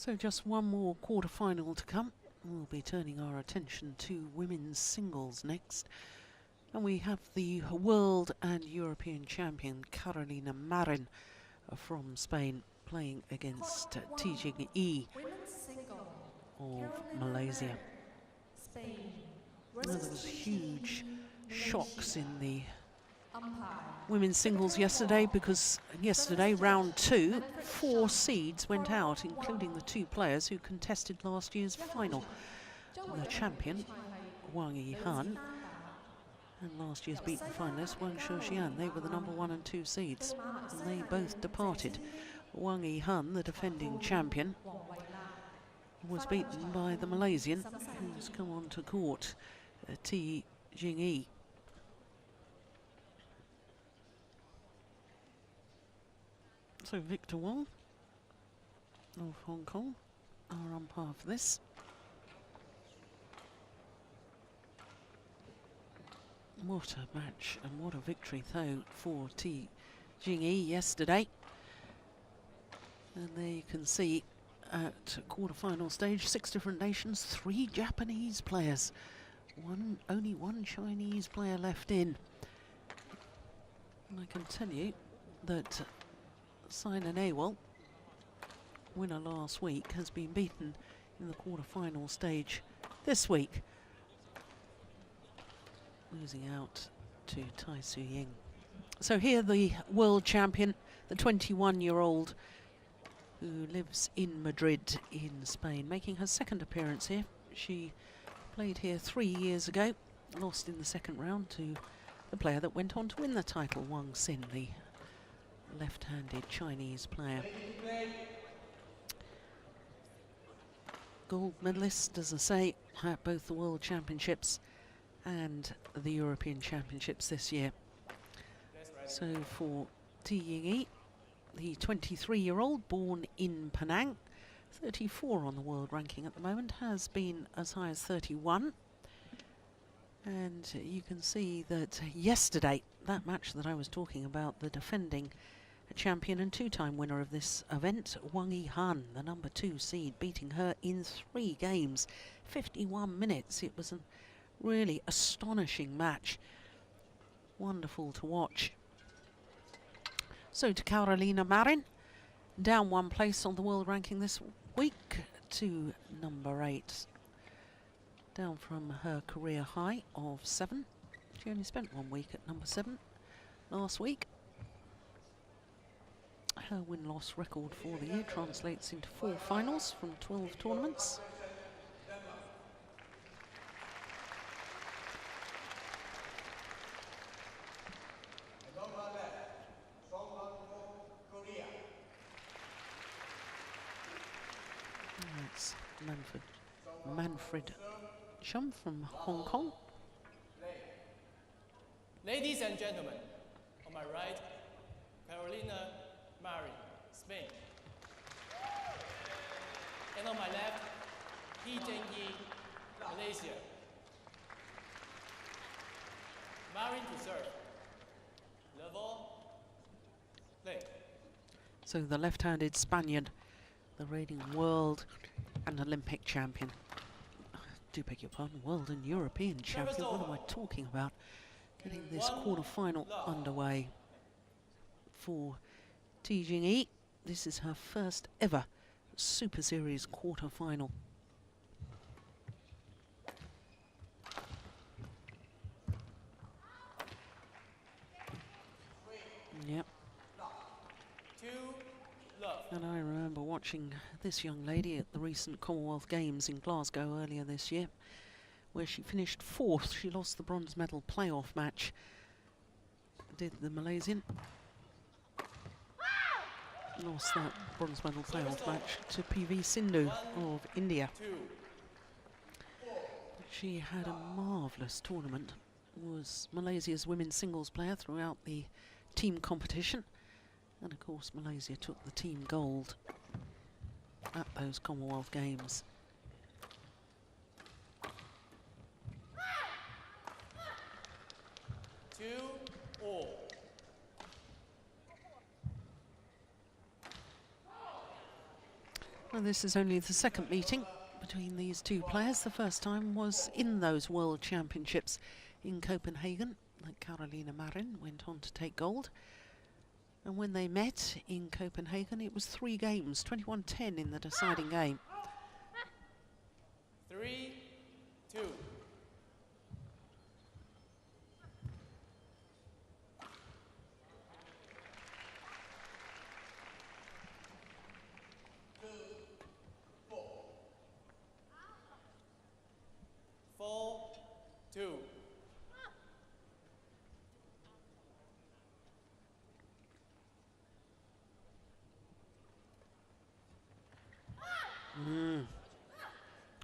So just one more quarter-final to come. We'll be turning our attention to women's singles next. And we have the world and European champion Carolina Marin from Spain playing against Jing of Malaysia. Well, there was huge shocks in the women's singles yesterday, because yesterday, round 2, 4 seeds went out, including the 2 players who contested last year's final. The champion, Wang Yihan, and last year's beaten finalist, Wang Shouxian. They were the number 1 and 2 seeds, and they both departed. Wang Yihan, the defending champion, was beaten by the Malaysian, who's come on to court, Jing. So Victor Wong of Hong Kong are umpire for this. What a match and what a victory though for Jing yesterday. And there you can see at quarter-final stage, 6 different nations, 3 Japanese players, only one Chinese player left in. And I can tell you that Simon Awol, winner last week, has been beaten in the quarter-final stage this week, losing out to Tai Su Ying. So here the world champion, the 21-year-old who lives in Madrid in Spain, making her 2nd appearance here. She played here 3 years ago, lost in the 2nd round to the player that went on to win the title, Wang Xin, the left-handed Chinese player. Gold medalist, as I say, at both the World Championships and the European Championships this year. So for Jing, the 23-year-old, born in Penang, 34 on the world ranking at the moment, has been as high as 31. And you can see that yesterday, that match that I was talking about, the defending champion and 2-time winner of this event, Wang Yihan, the number 2 seed, beating her in 3 games, 51 minutes. It was a really astonishing match. Wonderful to watch. So to Carolina Marin, down 1 place on the world ranking this week to number 8. Down from her career high of 7. She only spent 1 week at number 7 last week. Her win-loss record for the year translates into 4 finals from 12 tournaments. That's Manfred Shum from Hong Kong. Ladies and gentlemen, on my right, Carolina Marin, Spain. And on my left, Jing, Malaysia. Marin to serve. Level, play. So the left-handed Spaniard, the reigning world and Olympic champion. Do beg your pardon, world and European champion. What am I talking about? Getting this quarter-final underway for Jing. This is her first ever Super Series quarter-final. Yep. And I remember watching this young lady at the recent Commonwealth Games in Glasgow earlier this year, where she finished 4th. She lost the bronze medal playoff match, did the Malaysian. Lost that bronze medal playoff match to PV Sindhu of India. She had a marvellous tournament, was Malaysia's women's singles player throughout the team competition. And of course Malaysia took the team gold at those Commonwealth Games. And this is only the second meeting between these two players. The first time was in those World Championships in Copenhagen that Carolina Marin went on to take gold. And when they met in Copenhagen, it was 3 games, 21-10 in the deciding game. 3-2.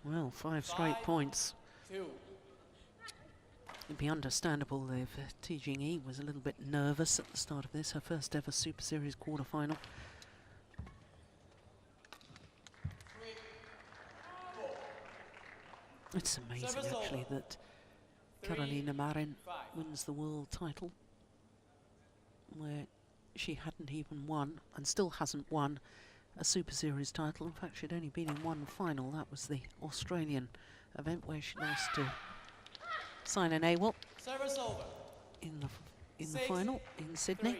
Well, 5 straight points. 2. It'd be understandable if Jing was a little bit nervous at the start of this, her first ever Super Series quarter-final. It's amazing, actually, that Carolina Marin wins the world title, where she hadn't even won, and still hasn't won, a Super Series title. In fact, she'd only been in one final. That was the Australian event where she lost to Sina Nehwal in the final in Sydney.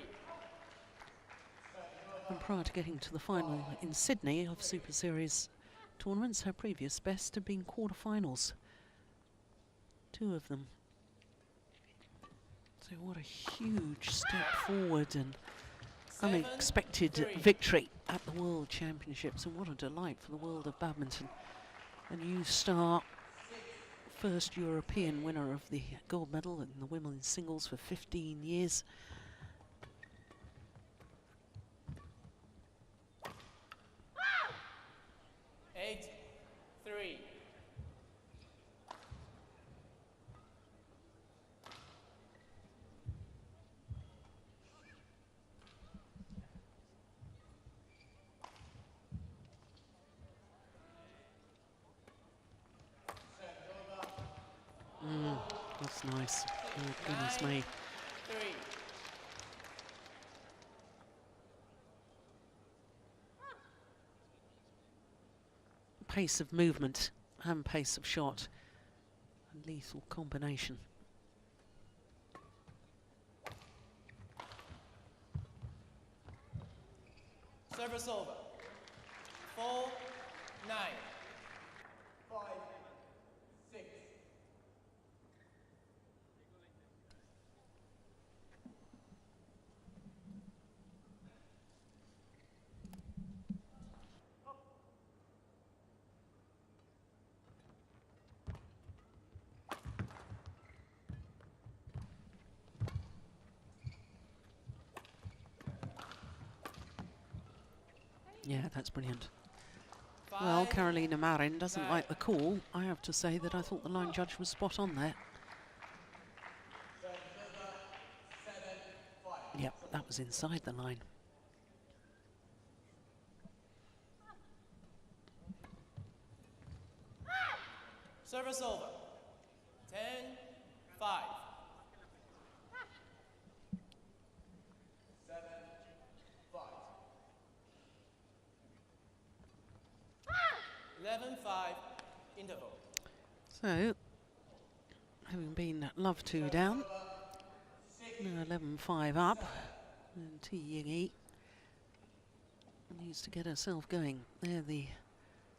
And prior to getting to the final in Sydney of Super Series tournaments, her previous best had been quarterfinals. 2 of them. So what a huge step forward and unexpected victory at the World Championships, and what a delight for the world of badminton. A new star, first European winner of the gold medal in the women's singles for 15 years. That's nice. Oh, goodness me. 3. Pace of movement and pace of shot. A lethal combination. Service over. 4-9. 5-6. Yeah, that's brilliant. Well, Carolina Marin doesn't like the call. I have to say that I thought the line judge was spot on there. Yep, that was inside the line. Service over. 10-5. 11-5 interval. So, having been love 2 down, now 11-5 up, and Jing needs to get herself going. There, the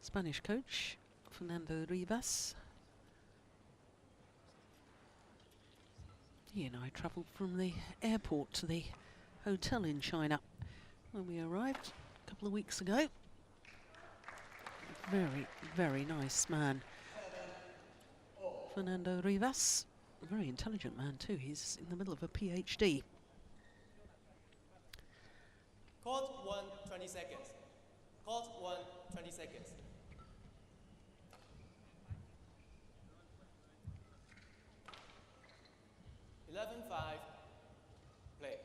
Spanish coach, Fernando Rivas. He and I travelled from the airport to the hotel in China when we arrived a couple of weeks ago. Very, very nice man, Fernando Rivas. A very intelligent man too. He's in the middle of a PhD. Court 1, 20 seconds. Court 1, 20 seconds. Play.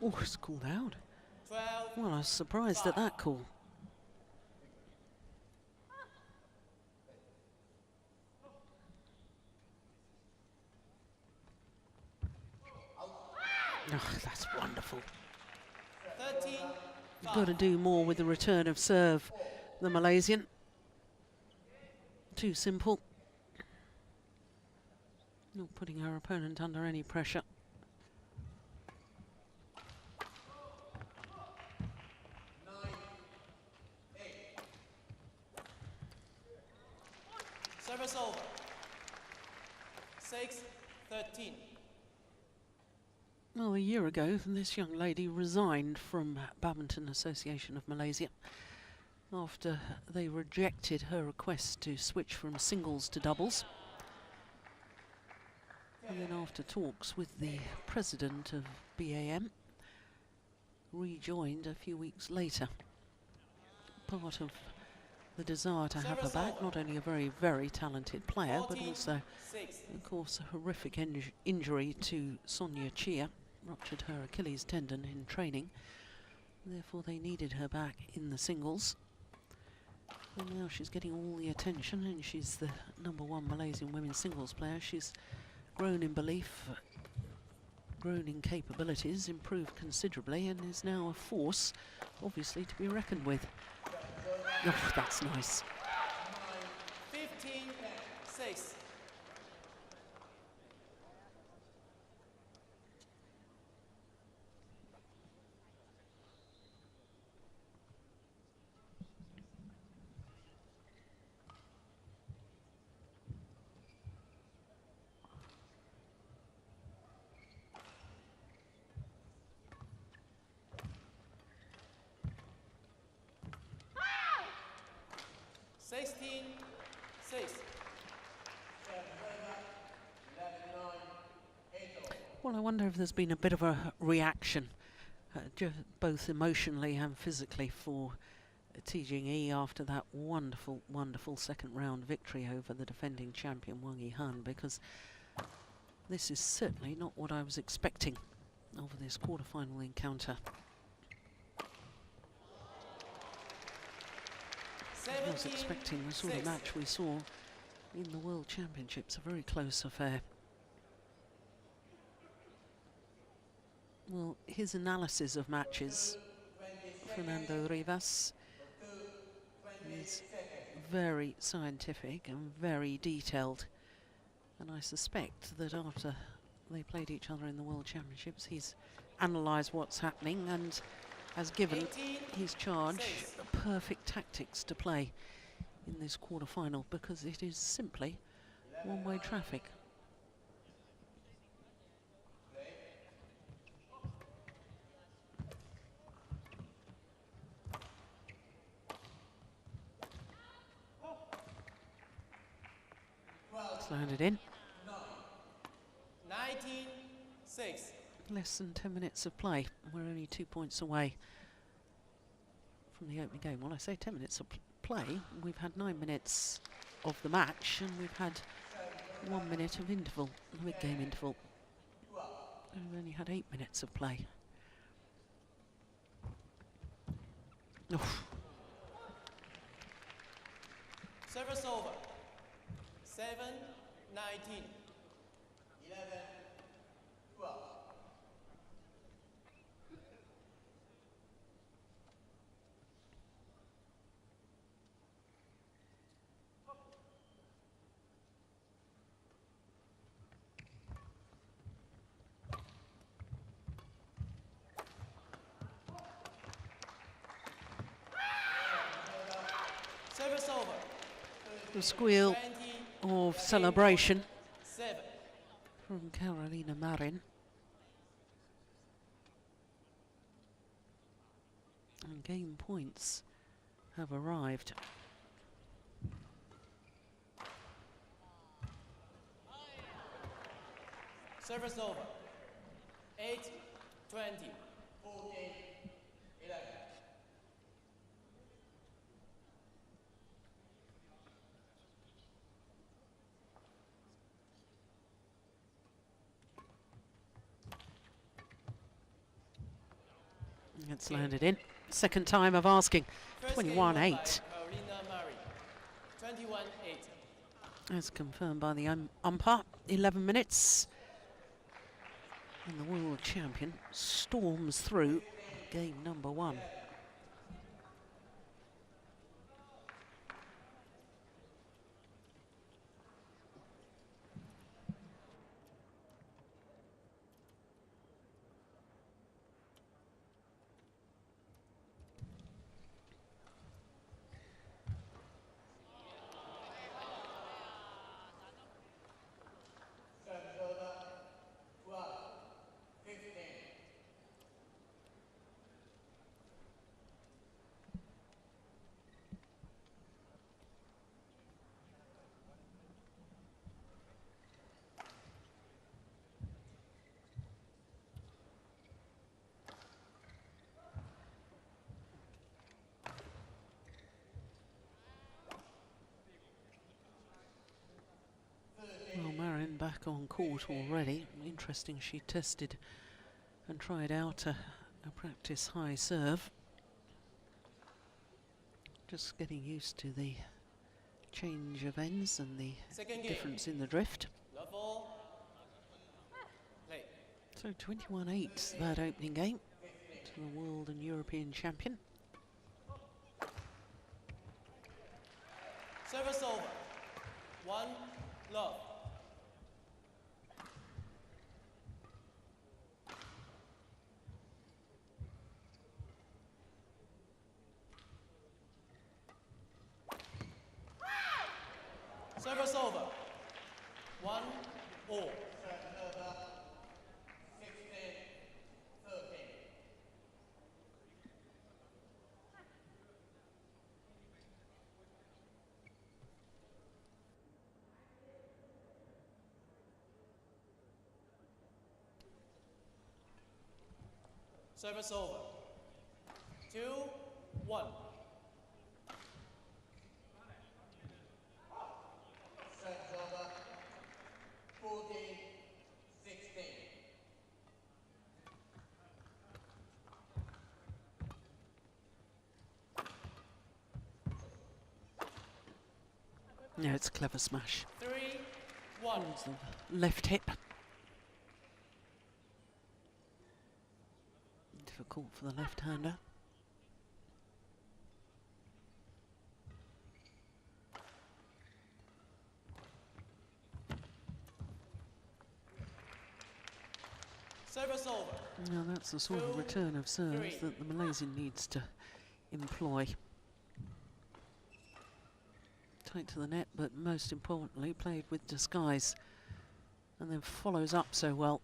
Oh, it's called out. 12. Well, I was surprised at that call. Oh, that's wonderful. 13, You've got to do more with the return of serve, the Malaysian. Too simple. Not putting her opponent under any pressure. service over. 6-13. Well, a year ago, this young lady resigned from Badminton Association of Malaysia after they rejected her request to switch from singles to doubles. And then after talks with the president of BAM, rejoined a few weeks later. Part of the desire to have her back, not only a very, very talented player, but also, of course, a horrific injury to Sonia Chia, ruptured her Achilles tendon in training. Therefore, they needed her back in the singles. And now she's getting all the attention, and she's the #1 Malaysian women's singles player. She's grown in belief, grown in capabilities, improved considerably, and is now a force, obviously, to be reckoned with. Oh, that's nice. 15-6. Well, I wonder if there's been a bit of a reaction, both emotionally and physically, for Jing after that wonderful, wonderful second round victory over the defending champion Wang Yihan, because this is certainly not what I was expecting over this quarter-final encounter. I was expecting the sort of match we saw in the World Championships, a very close affair. Well, his analysis of matches, Fernando Rivas, is very scientific and very detailed. And I suspect that after they played each other in the World Championships, he's analysed what's happening and has given his charge perfect tactics to play in this quarter-final, because it is simply one-way traffic. It's landed in. 19-6. Less than 10 minutes of play. We're only 2 points away from the opening game. Well, I say 10 minutes of play. We've had 9 minutes of the match, and we've had 1 minute of interval, the mid-game interval. And we've only had 8 minutes of play. Oof. Service over. 7-19. 11-12. Service over. The squeal of celebration 7. from Carolina Marin. And game points have arrived. Service over. 8-20. 14-11. It's landed in. Second time of asking. 21-8. Marin. 21-8. As confirmed by the umpire. 11 minutes. And the world champion storms through game number 1. Well, Marin back on court already. Interesting, she tested and tried out a practice high serve. Just getting used to the change of ends and the difference in the drift. Level. Play. So 21-8 that opening game to the world and European champion. Service over. 1 love. Service over. 1 all. Service over. 2, 1. Service over. 14, 16. Yeah, it's a clever smash. 3, 1. Towards the left hip. Difficult for the left-hander. Service over. Now that's the sort of return of serves that the Malaysian needs to employ. Tight to the net, but most importantly played with disguise, and then follows up so well.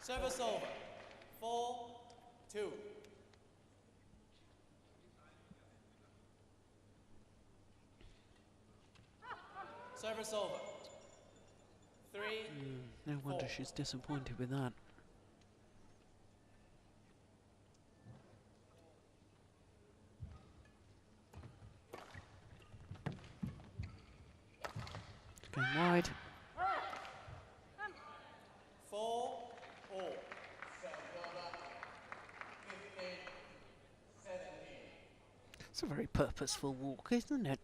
Service over. 4, 2. Service over. 3. No wonder 4. she's disappointed with that. It's going wide. 4, all. It's a very purposeful walk, isn't it?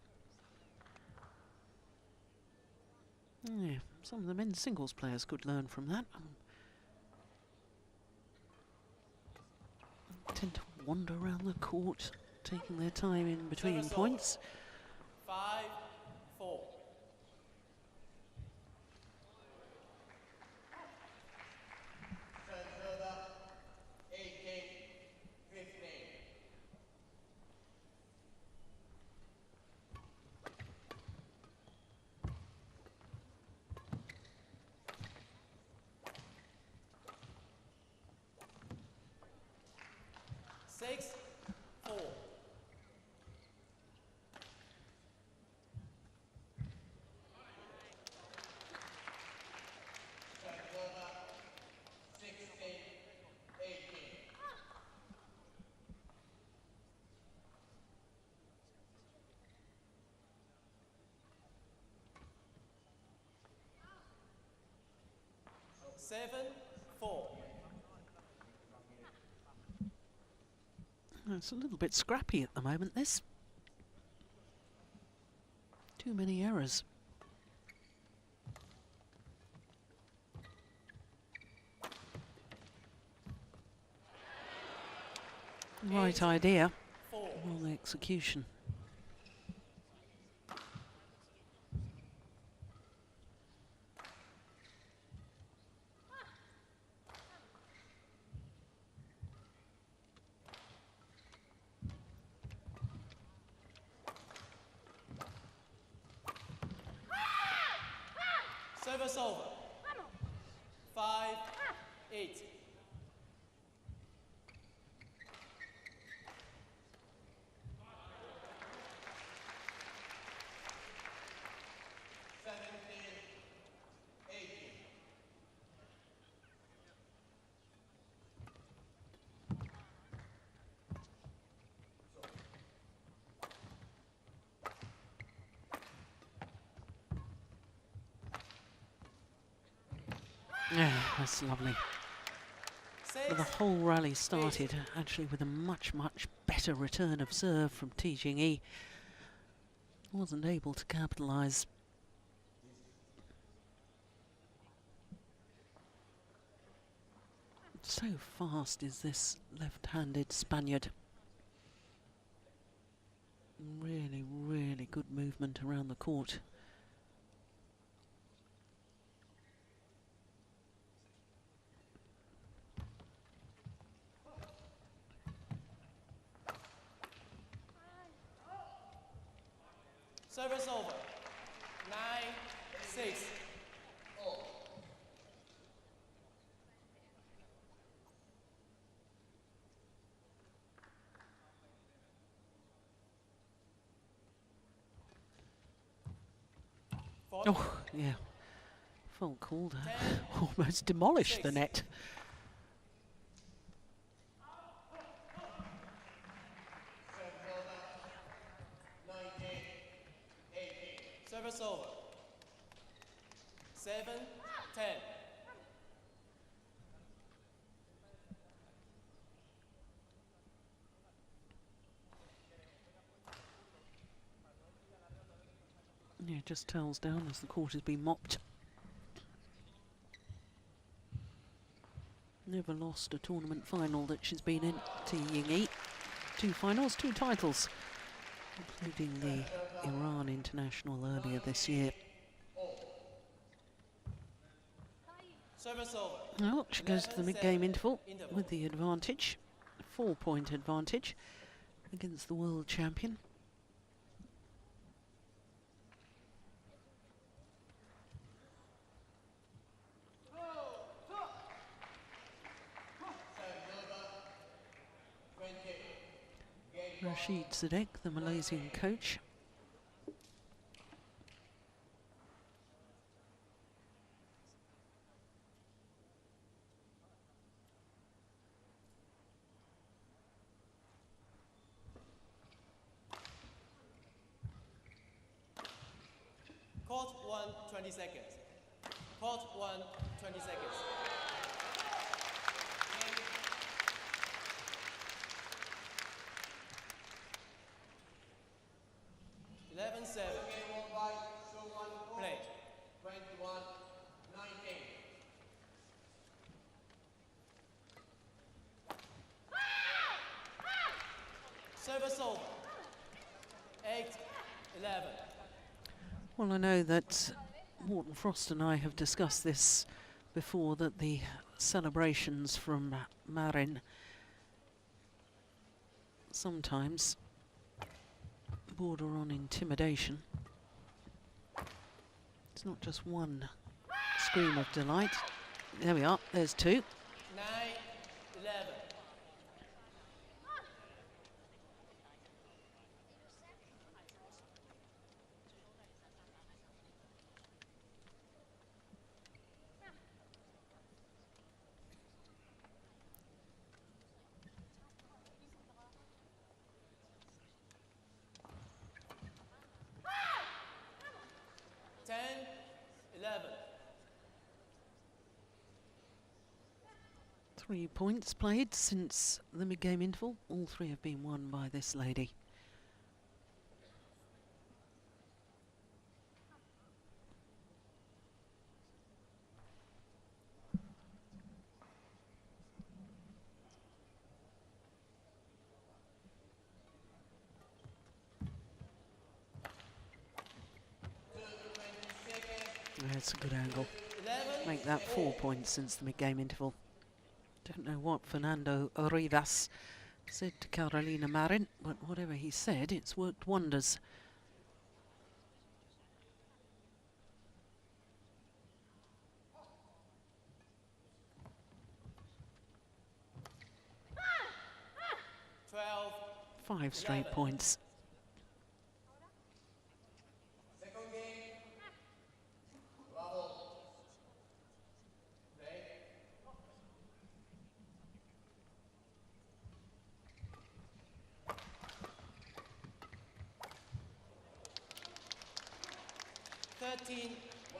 Yeah, some of the men's singles players could learn from that. Tend to wander around the court, taking their time in between Service points. 5, 4. Service over. 18, 15. Six, 4. Service over. 16, 18. Seven, 4. It's a little bit scrappy at the moment, this. Too many errors. Right idea, 4. wrong execution. Service over. 5, 8. Yeah, that's lovely. But the 6. whole rally started actually with a much better return of serve from Jing. Wasn't able to capitalise. So fast is this left-handed Spaniard. Really good movement around the court. Service over. 9, 6. Oh, yeah. Fault called. Almost demolished the net. Service over. 7, 10. Yeah, just tails down as the court has been mopped. Never lost a tournament final that she's been in, Jing. 2 finals, 2 titles, including the Iran International earlier this year. Service over. Well, she goes to the mid-game 11-7 interval with the advantage, 4-point advantage against the world champion. Rashid Sadek, the Malaysian coach. Court 1, 20 seconds. Court 1, 20 seconds. 11-7. Play. 21-19. Service over. 8-11. Well, I know that Morton Frost and I have discussed this before, that the celebrations from Marin sometimes border on intimidation. It's not just one scream of delight. There we are, there's 2. 9-11. Three points played since the mid-game interval. All 3 have been won by this lady. That's a good angle. 11. Make that 4 points since the mid-game interval. Don't know what Fernando Rivas said to Carolina Marin, but whatever he said, it's worked wonders. Five straight 11. points. Second game. Bravo. Break.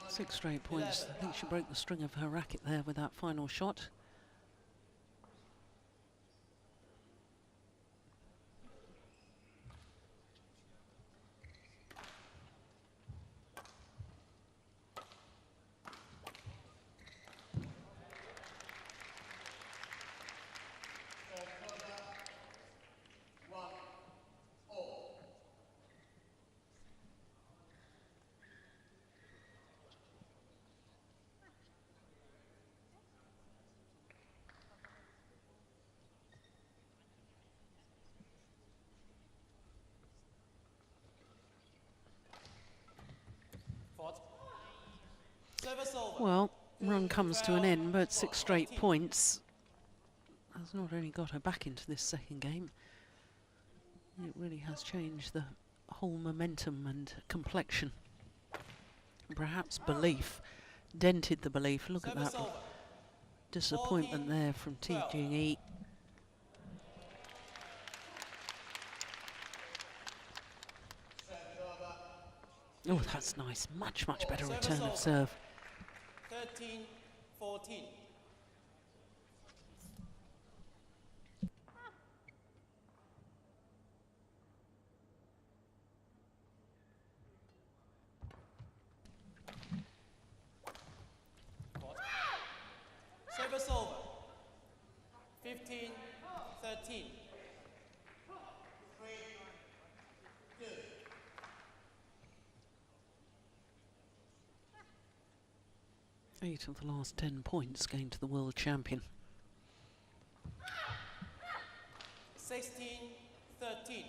Six straight points. I think she broke the string of her racket there with that final shot. Well, run comes to an end, but 6 straight points has not only got her back into this second game, it really has changed the whole momentum and complexion. Perhaps belief, dented the belief. Look at that disappointment there from Jing. Oh, that's nice. Much, much better return of serve. 13-14. Service over. 15-13. 8 of the last 10 points going to the world champion. 16-13.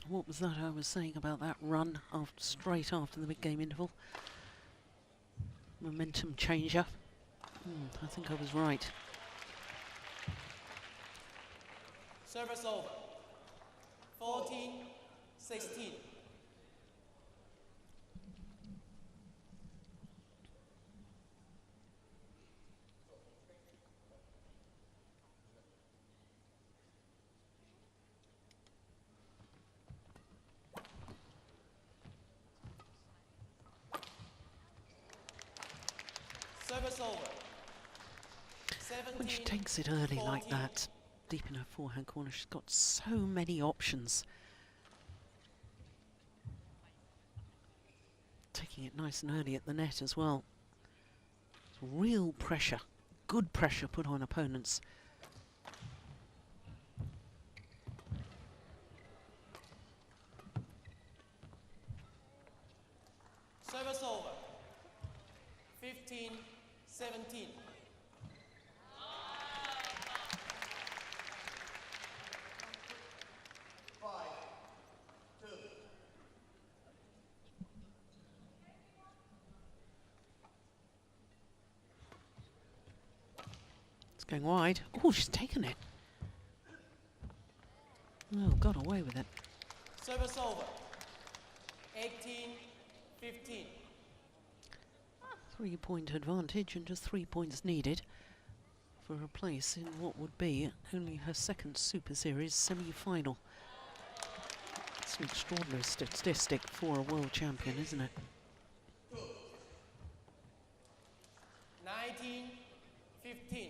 What was that I was saying about that run straight after the mid-game interval? Momentum changer. I think I was right. Service over. 14-16. Service over. When she takes it early like that, deep in her forehand corner, she's got so many options. Taking it nice and early at the net as well. It's real pressure, good pressure put on opponents. Service over. 15-17. It's going wide. Oh, she's taken it. Oh, got away with it. Service over. 18-15. 3-point advantage and just 3 points needed for a place in what would be only her second Super Series semi-final. It's an extraordinary statistic for a world champion, isn't it? 19-15.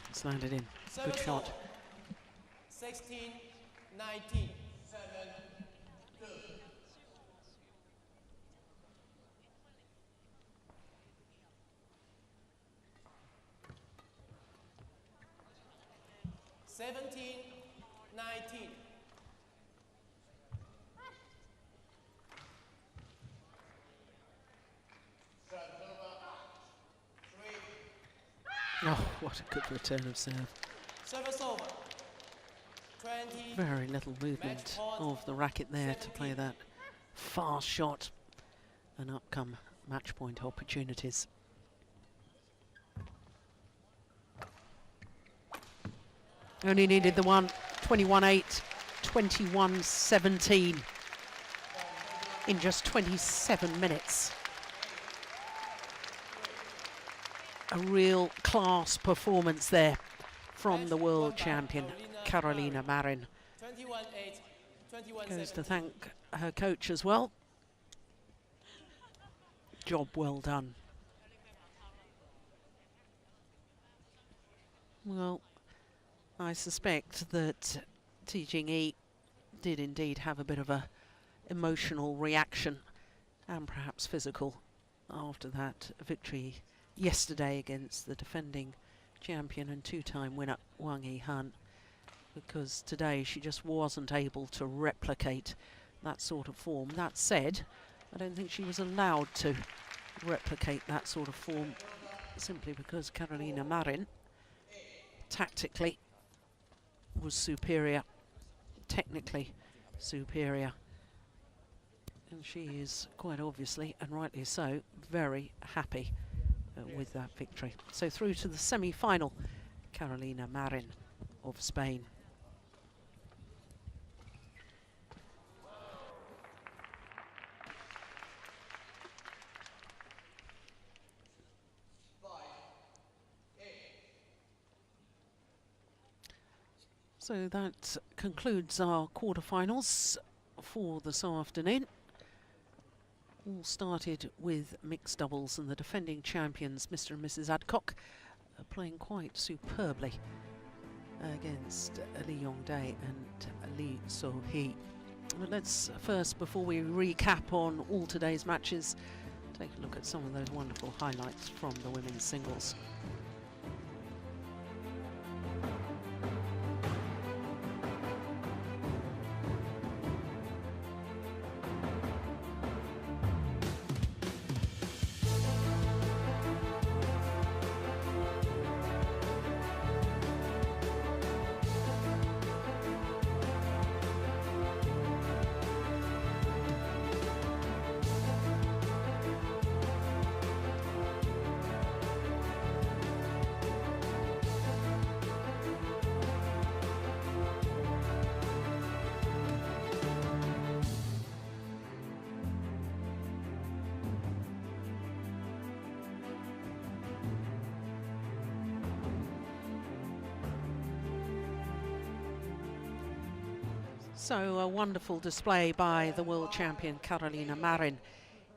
It's landed in. Good shot. 16, 19. 7, 2. 17, 19. Oh, what a good return of serve. Service over. 20. Very little movement of the racket there to play that fast shot, and up come match point opportunities. Only needed the one. 21-8, 21-17 in just 27 minutes. A real class performance there from the world champion, Carolina Marin. 21-8, 21-17. Goes to thank her coach as well. Job well done. Well, I suspect that Jing did indeed have a bit of a emotional reaction, and perhaps physical, after that victory yesterday against the defending champion and two-time winner Wang Yihan, because today she just wasn't able to replicate that sort of form. That said, I don't think she was allowed to replicate that sort of form, simply because Carolina Marin tactically was superior, technically superior, and she is quite obviously, and rightly so, very happy with that victory. So through to the semi-final, Carolina Marin of Spain. So that concludes our quarterfinals for this afternoon. All started with mixed doubles, and the defending champions, Mr. and Mrs. Adcock, playing quite superbly against Lee Yongdae and Lee So-hee. But let's first, before we recap on all today's matches, take a look at some of those wonderful highlights from the women's singles. So a wonderful display by the world champion Carolina Marin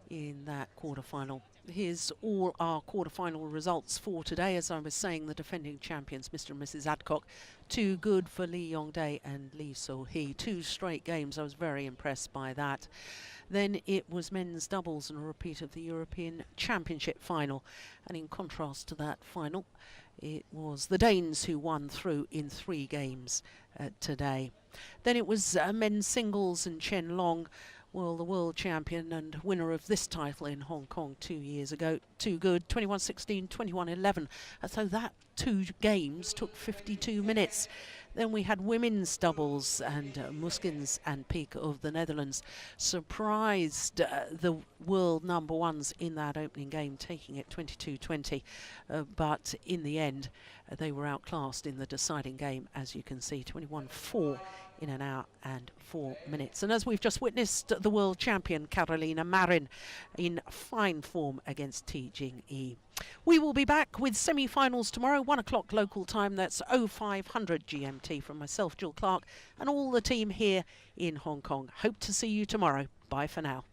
in that quarterfinal. Here's all our quarterfinal results for today. As I was saying, the defending champions, Mr. and Mrs. Adcock, too good for Lee Yongdae and Lee So-hee. 2 straight games. I was very impressed by that. Then it was men's doubles and a repeat of the European Championship final. And in contrast to that final, it was the Danes who won through in 3 games today. Then it was men's singles, and Chen Long, well, the world champion and winner of this title in Hong Kong 2 years ago. Too good, 21-16, 21-11. So that 2 games took 52 minutes. Then we had women's doubles, and Muskins and Peak of the Netherlands surprised the world number ones in that opening game, taking it 22-20. But in the end, they were outclassed in the deciding game, as you can see, 21-4 in an hour and 4 minutes. And as we've just witnessed, the world champion Carolina Marin in fine form against Jing. We will be back with semi-finals tomorrow, 1 o'clock local time. That's 0500 GMT from myself, Jill Clark, and all the team here in Hong Kong. Hope to see you tomorrow. Bye for now.